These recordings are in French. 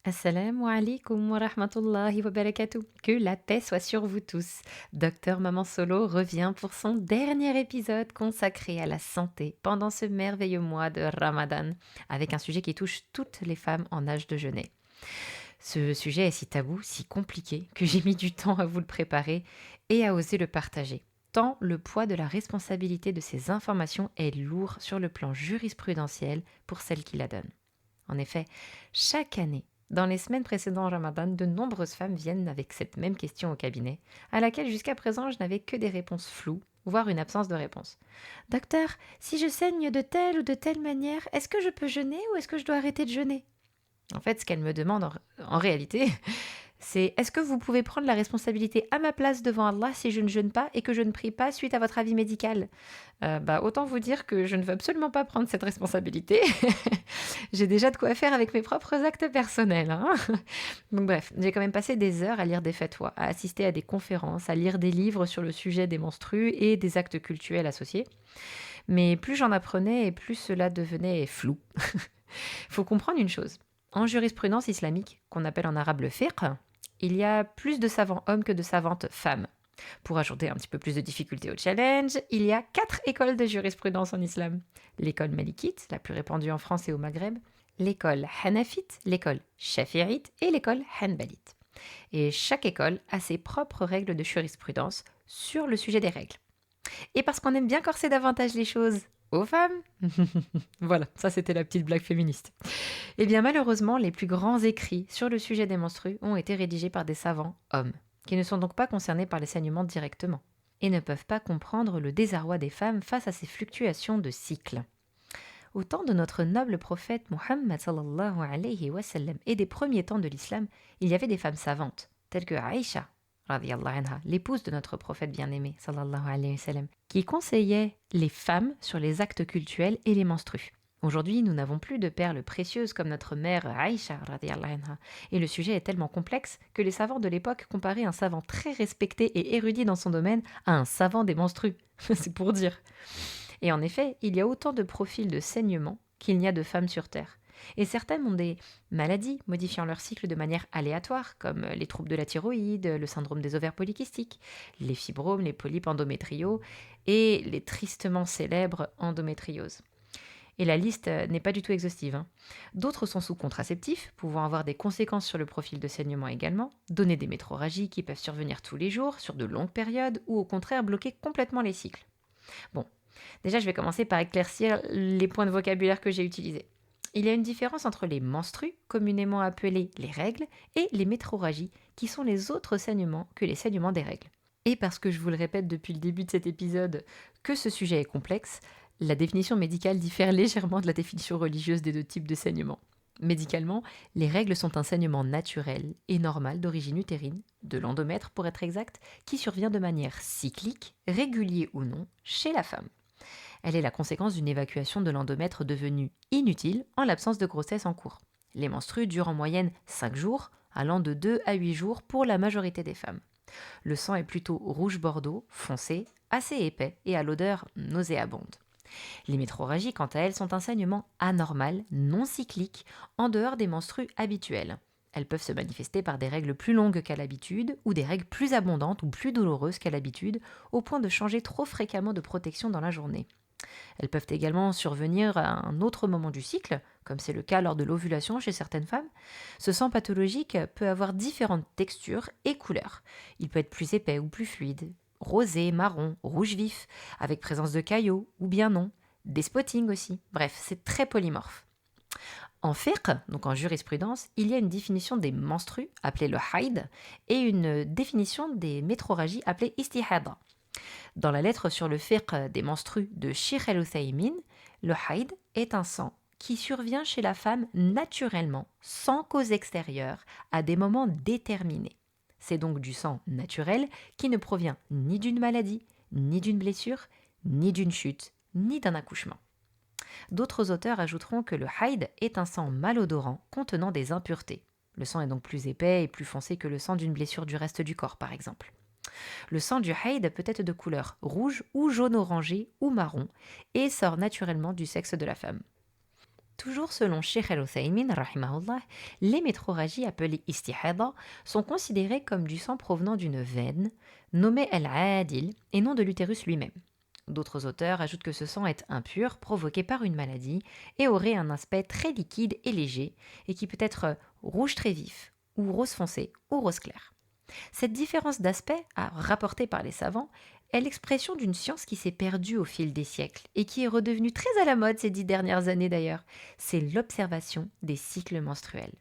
Assalamu alaikum wa rahmatullahi wa barakatuh. Que la paix soit sur vous tous. Docteur Maman Solo revient pour son dernier épisode consacré à la santé pendant ce merveilleux mois de Ramadan, avec un sujet qui touche toutes les femmes en âge de jeûner. Ce sujet est si tabou, si compliqué, que j'ai mis du temps à vous le préparer et à oser le partager. Tant le poids de la responsabilité de ces informations est lourd sur le plan jurisprudentiel pour celles qui la donnent. En effet, chaque année, dans les semaines précédant Ramadan, de nombreuses femmes viennent avec cette même question au cabinet, à laquelle jusqu'à présent je n'avais que des réponses floues, voire une absence de réponse. Docteur, si je saigne de telle ou de telle manière, est-ce que je peux jeûner ou est-ce que je dois arrêter de jeûner? En fait, ce qu'elle me demande en réalité, c'est est-ce que vous pouvez prendre la responsabilité à ma place devant Allah si je ne jeûne pas et que je ne prie pas suite à votre avis médical? Autant vous dire que je ne veux absolument pas prendre cette responsabilité. J'ai déjà de quoi faire avec mes propres actes personnels, hein. Donc bref, j'ai quand même passé des heures à lire des fatwas, à assister à des conférences, à lire des livres sur le sujet des menstrues et des actes cultuels associés. Mais plus j'en apprenais et plus cela devenait flou. Faut comprendre une chose. En jurisprudence islamique, qu'on appelle en arabe le fiqh, il y a plus de savants hommes que de savantes femmes. Pour ajouter un petit peu plus de difficulté au challenge, il y a 4 écoles de jurisprudence en islam. L'école malikite, la plus répandue en France et au Maghreb, l'école hanafite, l'école shafi'ite et l'école hanbalite. Et chaque école a ses propres règles de jurisprudence sur le sujet des règles. Et parce qu'on aime bien corser davantage les choses aux femmes, voilà, ça c'était la petite blague féministe. Eh bien malheureusement, les plus grands écrits sur le sujet des menstrues ont été rédigés par des savants hommes, qui ne sont donc pas concernés par les saignements directement, et ne peuvent pas comprendre le désarroi des femmes face à ces fluctuations de cycle. Au temps de notre noble prophète Muhammad sallallahu alayhi wa sallam et des premiers temps de l'islam, il y avait des femmes savantes, telles que Aïcha, radiyallahu anha, l'épouse de notre prophète bien-aimé, sallallahu alayhi wa sallam, qui conseillait les femmes sur les actes cultuels et les menstrues. Aujourd'hui, nous n'avons plus de perles précieuses comme notre mère Aïcha, radiyallahu anha, et le sujet est tellement complexe que les savants de l'époque comparaient un savant très respecté et érudit dans son domaine à un savant des menstrues. C'est pour dire. Et en effet, il y a autant de profils de saignement qu'il n'y a de femmes sur Terre. Et certaines ont des maladies modifiant leur cycle de manière aléatoire, comme les troubles de la thyroïde, le syndrome des ovaires polykystiques, les fibromes, les polypes endométriaux et les tristement célèbres endométrioses. Et la liste n'est pas du tout exhaustive, hein. D'autres sont sous contraceptifs, pouvant avoir des conséquences sur le profil de saignement également, donner des métrorragies qui peuvent survenir tous les jours, sur de longues périodes, ou au contraire bloquer complètement les cycles. Bon, déjà je vais commencer par éclaircir les points de vocabulaire que j'ai utilisés. Il y a une différence entre les menstrues, communément appelées les règles, et les métrorragies, qui sont les autres saignements que les saignements des règles. Et parce que je vous le répète depuis le début de cet épisode que ce sujet est complexe, la définition médicale diffère légèrement de la définition religieuse des deux types de saignements. Médicalement, les règles sont un saignement naturel et normal d'origine utérine, de l'endomètre pour être exact, qui survient de manière cyclique, régulier ou non, chez la femme. Elle est la conséquence d'une évacuation de l'endomètre devenue inutile en l'absence de grossesse en cours. Les menstrues durent en moyenne 5 jours, allant de 2 à 8 jours pour la majorité des femmes. Le sang est plutôt rouge-bordeaux, foncé, assez épais et à l'odeur nauséabonde. Les métrorragies, quant à elles, sont un saignement anormal, non cyclique, en dehors des menstrues habituelles. Elles peuvent se manifester par des règles plus longues qu'à l'habitude ou des règles plus abondantes ou plus douloureuses qu'à l'habitude, au point de changer trop fréquemment de protection dans la journée. Elles peuvent également survenir à un autre moment du cycle, comme c'est le cas lors de l'ovulation chez certaines femmes. Ce sang pathologique peut avoir différentes textures et couleurs. Il peut être plus épais ou plus fluide, rosé, marron, rouge vif, avec présence de caillots ou bien non, des spottings aussi. Bref, c'est très polymorphe. En fiqh, donc en jurisprudence, il y a une définition des menstrues, appelée le haïd, et une définition des métrorragies, appelée istihada. Dans la lettre sur le fiqh des menstrues de Sheikh al-Uthaymin, le haïd est un sang qui survient chez la femme naturellement, sans cause extérieure, à des moments déterminés. C'est donc du sang naturel qui ne provient ni d'une maladie, ni d'une blessure, ni d'une chute, ni d'un accouchement. D'autres auteurs ajouteront que le haïd est un sang malodorant contenant des impuretés. Le sang est donc plus épais et plus foncé que le sang d'une blessure du reste du corps, par exemple. Le sang du haïd peut être de couleur rouge ou jaune orangé ou marron et sort naturellement du sexe de la femme. Toujours selon Sheikh Al-Uthaymin, rahimahullah, les métrorragies appelées istihada sont considérées comme du sang provenant d'une veine, nommée al-adil, et non de l'utérus lui-même. D'autres auteurs ajoutent que ce sang est impur, provoqué par une maladie, et aurait un aspect très liquide et léger, et qui peut être rouge très vif, ou rose foncé, ou rose clair. Cette différence d'aspect, rapportée par les savants, est l'expression d'une science qui s'est perdue au fil des siècles et qui est redevenue très à la mode ces 10 dernières années d'ailleurs. C'est l'observation des cycles menstruels.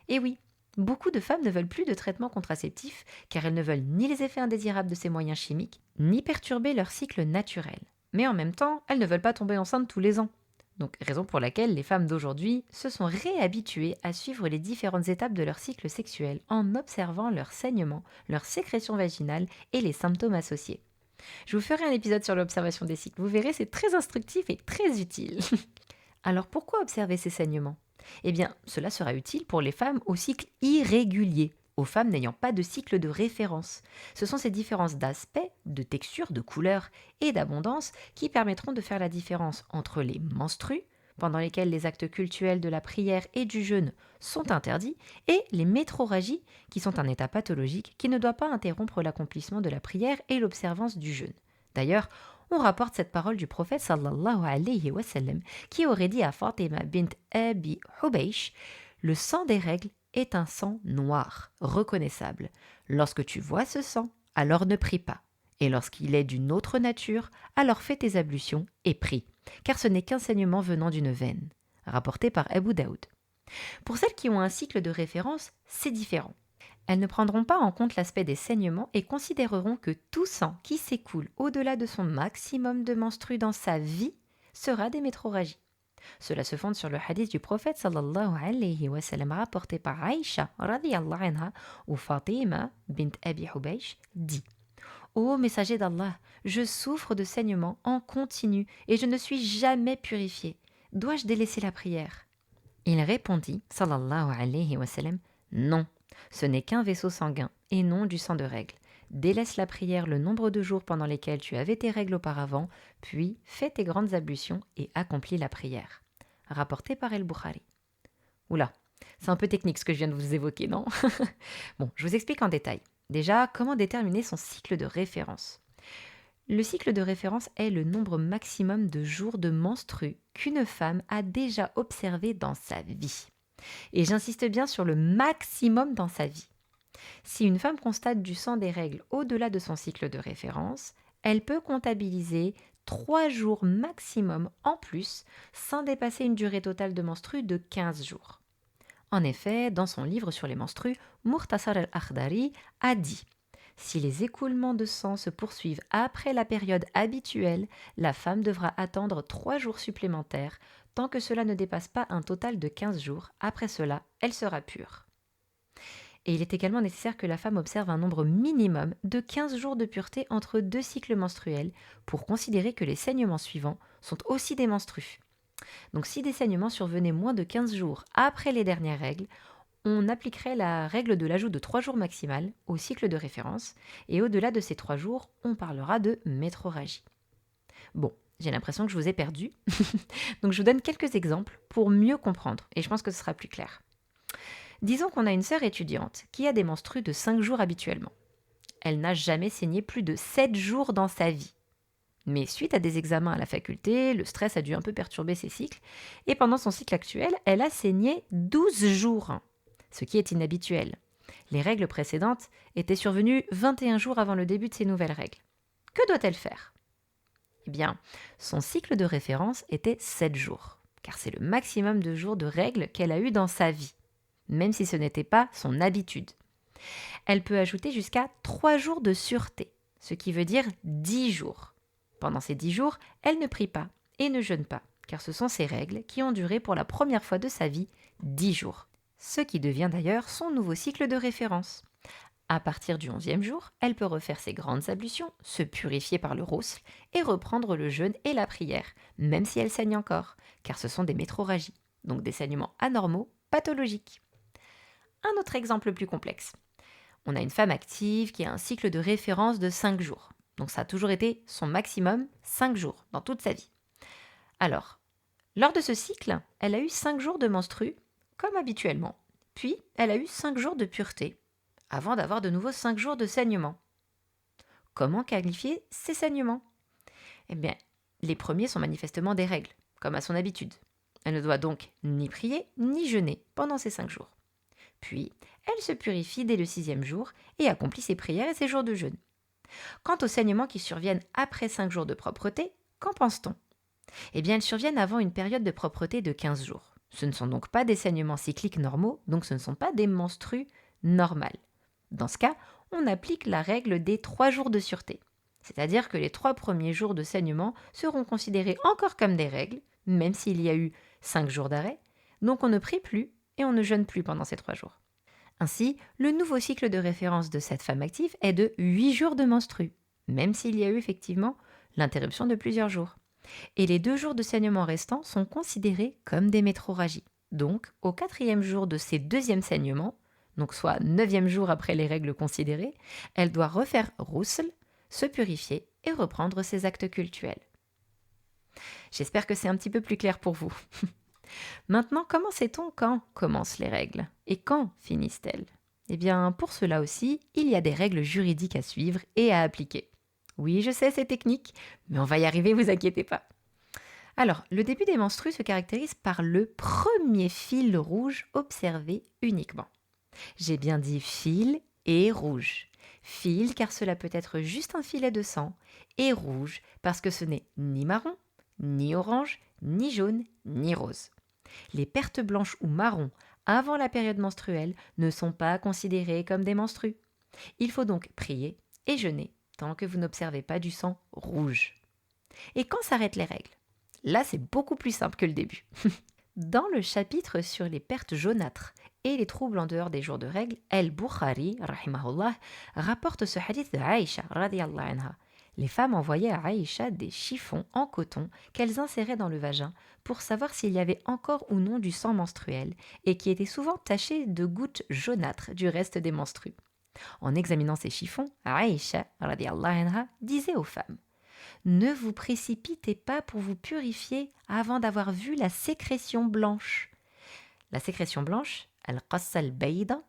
Et oui, beaucoup de femmes ne veulent plus de traitements contraceptifs car elles ne veulent ni les effets indésirables de ces moyens chimiques, ni perturber leur cycle naturel. Mais en même temps, elles ne veulent pas tomber enceintes tous les ans. Donc, raison pour laquelle les femmes d'aujourd'hui se sont réhabituées à suivre les différentes étapes de leur cycle sexuel en observant leurs saignements, leurs sécrétions vaginales et les symptômes associés. Je vous ferai un épisode sur l'observation des cycles, vous verrez, c'est très instructif et très utile. Alors pourquoi observer ces saignements? Eh bien, cela sera utile pour les femmes au cycle irrégulier, aux femmes n'ayant pas de cycle de référence. Ce sont ces différences d'aspect, de texture, de couleur et d'abondance qui permettront de faire la différence entre les menstrues, pendant lesquels les actes cultuels de la prière et du jeûne sont interdits, et les métrorragies, qui sont un état pathologique qui ne doit pas interrompre l'accomplissement de la prière et l'observance du jeûne. D'ailleurs, on rapporte cette parole du prophète sallallahu alayhi wa sallam, qui aurait dit à Fatima bint Abi Hubaysh: le sang des règles est un sang noir, reconnaissable. Lorsque tu vois ce sang, alors ne prie pas. Et lorsqu'il est d'une autre nature, alors fais tes ablutions et prie, car ce n'est qu'un saignement venant d'une veine. Rapporté par Abu Daoud. Pour celles qui ont un cycle de référence, c'est différent. Elles ne prendront pas en compte l'aspect des saignements et considéreront que tout sang qui s'écoule au-delà de son maximum de menstrues dans sa vie sera des métrorragies. Cela se fonde sur le hadith du prophète sallallahu alayhi wa sallam rapporté par Aïcha radiyallahu anha où Fatima bint Abi Hubaysh dit: Ô messager d'Allah, je souffre de saignements en continu et je ne suis jamais purifiée. Dois-je délaisser la prière? Il répondit, sallallahu alayhi wa sallam: non, ce n'est qu'un vaisseau sanguin et non du sang de règle. Délaisse la prière le nombre de jours pendant lesquels tu avais tes règles auparavant, puis fais tes grandes ablutions et accomplis la prière. Rapporté par El-Bukhari. Oula, c'est un peu technique ce que je viens de vous évoquer, non? Bon, je vous explique en détail. Déjà, comment déterminer son cycle de référence? Le cycle de référence est le nombre maximum de jours de menstrues qu'une femme a déjà observé dans sa vie. Et j'insiste bien sur le maximum dans sa vie. Si une femme constate du sang des règles au-delà de son cycle de référence, elle peut comptabiliser 3 jours maximum en plus sans dépasser une durée totale de menstrues de 15 jours. En effet, dans son livre sur les menstrues, Mukhtasar al-Akhdari a dit: si les écoulements de sang se poursuivent après la période habituelle, la femme devra attendre 3 jours supplémentaires tant que cela ne dépasse pas un total de 15 jours. Après cela, elle sera pure. Et il est également nécessaire que la femme observe un nombre minimum de 15 jours de pureté entre 2 cycles menstruels pour considérer que les saignements suivants sont aussi des menstrues. Donc si des saignements survenaient moins de 15 jours après les dernières règles, on appliquerait la règle de l'ajout de 3 jours maximal au cycle de référence, et au-delà de ces 3 jours, on parlera de métrorragie. Bon, j'ai l'impression que je vous ai perdu, donc je vous donne quelques exemples pour mieux comprendre, et je pense que ce sera plus clair. Disons qu'on a une sœur étudiante qui a des menstrues de 5 jours habituellement. Elle n'a jamais saigné plus de 7 jours dans sa vie. Mais suite à des examens à la faculté, le stress a dû un peu perturber ses cycles, et pendant son cycle actuel, elle a saigné 12 jours, ce qui est inhabituel. Les règles précédentes étaient survenues 21 jours avant le début de ces nouvelles règles. Que doit-elle faire? Eh bien, son cycle de référence était 7 jours, car c'est le maximum de jours de règles qu'elle a eu dans sa vie, même si ce n'était pas son habitude. Elle peut ajouter jusqu'à 3 jours de sûreté, ce qui veut dire 10 jours. Pendant ces 10 jours, elle ne prie pas et ne jeûne pas, car ce sont ces règles qui ont duré pour la première fois de sa vie 10 jours, ce qui devient d'ailleurs son nouveau cycle de référence. À partir du 11e jour, elle peut refaire ses grandes ablutions, se purifier par le roussel et reprendre le jeûne et la prière, même si elle saigne encore, car ce sont des métrorragies, donc des saignements anormaux, pathologiques. Un autre exemple plus complexe. On a une femme active qui a un cycle de référence de 5 jours. Donc ça a toujours été son maximum, 5 jours, dans toute sa vie. Alors, Lors de ce cycle, elle a eu 5 jours de menstrues, comme habituellement. Puis, elle a eu 5 jours de pureté, avant d'avoir de nouveau 5 jours de saignement. Comment qualifier ces saignements? Eh bien, les premiers sont manifestement des règles, comme à son habitude. Elle ne doit donc ni prier, ni jeûner pendant ces 5 jours. Puis, elle se purifie dès le 6e jour et accomplit ses prières et ses jours de jeûne. Quant aux saignements qui surviennent après 5 jours de propreté, qu'en pense-t-on? Eh bien, elles surviennent avant une période de propreté de 15 jours. Ce ne sont donc pas des saignements cycliques normaux, donc ce ne sont pas des menstrues normales. Dans ce cas, on applique la règle des 3 jours de sûreté. C'est-à-dire que les 3 premiers jours de saignement seront considérés encore comme des règles, même s'il y a eu 5 jours d'arrêt, donc on ne prie plus et on ne jeûne plus pendant ces 3 jours. Ainsi, le nouveau cycle de référence de cette femme active est de 8 jours de menstrues, même s'il y a eu effectivement l'interruption de plusieurs jours. Et les 2 jours de saignement restants sont considérés comme des métrorragies. Donc, au 4e jour de ces 2e saignements, donc soit 9e jour après les règles considérées, elle doit refaire roussel, se purifier et reprendre ses actes cultuels. J'espère que c'est un petit peu plus clair pour vous. Maintenant, comment sait-on quand commencent les règles et quand finissent-elles? Eh bien, pour cela aussi, il y a des règles juridiques à suivre et à appliquer. Oui, je sais, c'est technique, mais on va y arriver, vous inquiétez pas. Alors, le début des menstrues se caractérise par le premier fil rouge observé uniquement. J'ai bien dit fil et rouge. Fil car cela peut être juste un filet de sang, et rouge parce que ce n'est ni marron, ni orange, ni jaune, ni rose. Les pertes blanches ou marron avant la période menstruelle ne sont pas considérées comme des menstrues. Il faut donc prier et jeûner tant que vous n'observez pas du sang rouge. Et quand s'arrêtent les règles? Là, c'est beaucoup plus simple que le début. Dans le chapitre sur les pertes jaunâtres et les troubles en dehors des jours de règles, El-Bukhari, rahimahullah, rapporte ce hadith de Aïcha, radiyallahu anha. Les femmes envoyaient à Aïcha des chiffons en coton qu'elles inséraient dans le vagin pour savoir s'il y avait encore ou non du sang menstruel et qui étaient souvent tachés de gouttes jaunâtres du reste des menstrues. En examinant ces chiffons, Aïcha, radiyallahu anha, disait aux femmes: ne vous précipitez pas pour vous purifier avant d'avoir vu la sécrétion blanche. La sécrétion blanche, al-qassa al-bayda,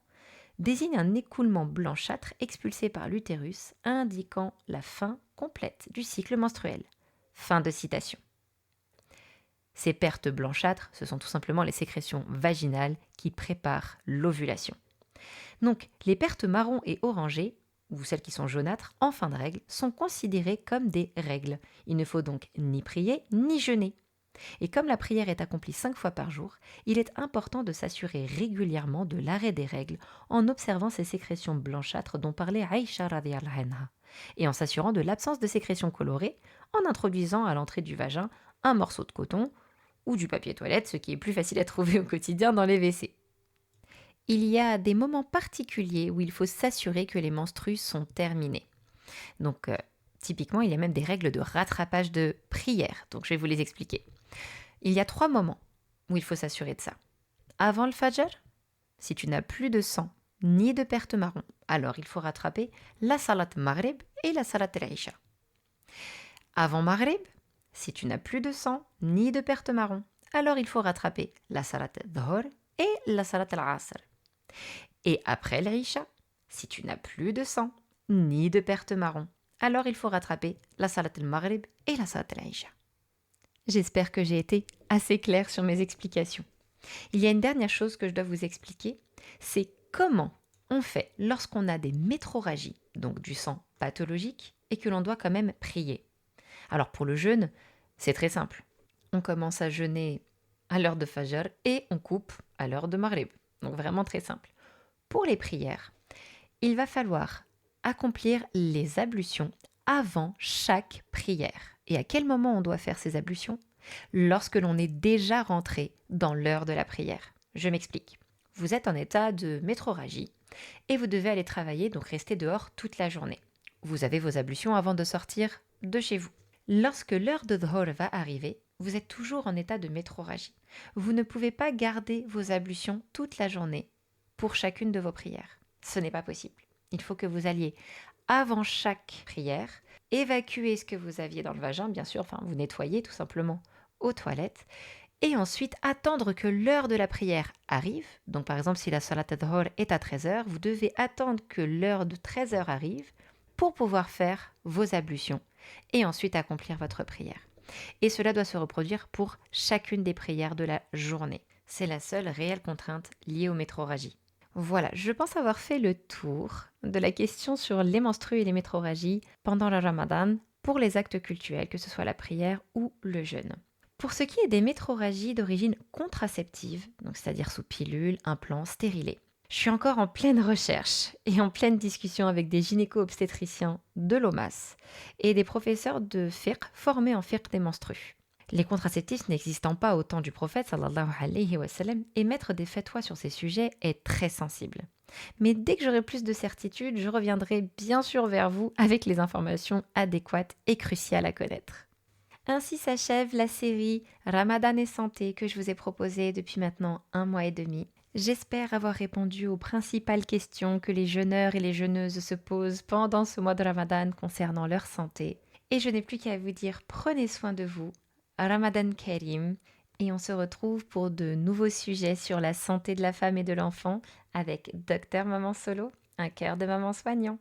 désigne un écoulement blanchâtre expulsé par l'utérus, indiquant la fin complète du cycle menstruel. Fin de citation. Ces pertes blanchâtres, ce sont tout simplement les sécrétions vaginales qui préparent l'ovulation. Donc, les pertes marron et orangées, ou celles qui sont jaunâtres, en fin de règle, sont considérées comme des règles. Il ne faut donc ni prier, ni jeûner. Et comme la prière est accomplie 5 fois par jour, il est important de s'assurer régulièrement de l'arrêt des règles en observant ces sécrétions blanchâtres dont parlait Aïcha radhiyallahu anha, et en s'assurant de l'absence de sécrétions colorées en introduisant à l'entrée du vagin un morceau de coton ou du papier toilette, ce qui est plus facile à trouver au quotidien dans les WC. Il y a des moments particuliers où il faut s'assurer que les menstrues sont terminées. Donc, typiquement, il y a même des règles de rattrapage de prière. Donc, je vais vous les expliquer. Il y a 3 moments où il faut s'assurer de ça. Avant le Fajr, si tu n'as plus de sang ni de perte marron, alors il faut rattraper la salat Maghrib et la salat al-Isha. Avant Maghrib, si tu n'as plus de sang ni de perte marron, alors il faut rattraper la salat al-Dhuhr et la salat al-Asr. Et après l'Isha, si tu n'as plus de sang ni de perte marron, alors il faut rattraper la salat al-Maghrib et la salat al-Isha. J'espère que j'ai été assez claire sur mes explications. Il y a une dernière chose que je dois vous expliquer, c'est comment on fait lorsqu'on a des métrorragies, donc du sang pathologique, et que l'on doit quand même prier. Alors pour le jeûne, c'est très simple. On commence à jeûner à l'heure de Fajr et on coupe à l'heure de Maghrib. Donc vraiment très simple. Pour les prières, il va falloir accomplir les ablutions avant chaque prière. Et à quel moment on doit faire ces ablutions? Lorsque l'on est déjà rentré dans l'heure de la prière. Je m'explique. Vous êtes en état de métrorragie et vous devez aller travailler, donc rester dehors toute la journée. Vous avez vos ablutions avant de sortir de chez vous. Lorsque l'heure de Dhuhr va arriver, vous êtes toujours en état de métrorragie. Vous ne pouvez pas garder vos ablutions toute la journée pour chacune de vos prières. Ce n'est pas possible. Il faut que vous alliez, avant chaque prière, évacuer ce que vous aviez dans le vagin, bien sûr, vous nettoyez tout simplement aux toilettes, et ensuite attendre que l'heure de la prière arrive. Donc par exemple, si la salat ad-dhuhr est à 13h, vous devez attendre que l'heure de 13h arrive pour pouvoir faire vos ablutions et ensuite accomplir votre prière. Et cela doit se reproduire pour chacune des prières de la journée. C'est la seule réelle contrainte liée aux métrorragies. Voilà, je pense avoir fait le tour de la question sur les menstrues et les métrorragies pendant le Ramadan pour les actes cultuels, que ce soit la prière ou le jeûne. Pour ce qui est des métrorragies d'origine contraceptive, donc c'est-à-dire sous pilule, implant, stérilet, je suis encore en pleine recherche et en pleine discussion avec des gynéco-obstétriciens de l'OMAS et des professeurs de fiqh formés en fiqh des menstrues. Les contraceptifs n'existant pas au temps du prophète sallallahu alayhi wa sallam, émettre des fatwas sur ces sujets est très sensible. Mais dès que j'aurai plus de certitude, je reviendrai bien sûr vers vous avec les informations adéquates et cruciales à connaître. Ainsi s'achève la série Ramadan et santé que je vous ai proposée depuis maintenant 1 mois et demi. J'espère avoir répondu aux principales questions que les jeûneurs et les jeûneuses se posent pendant ce mois de Ramadan concernant leur santé. Et je n'ai plus qu'à vous dire prenez soin de vous, Ramadan Karim, et on se retrouve pour de nouveaux sujets sur la santé de la femme et de l'enfant avec Docteur Maman Solo, un cœur de maman soignant.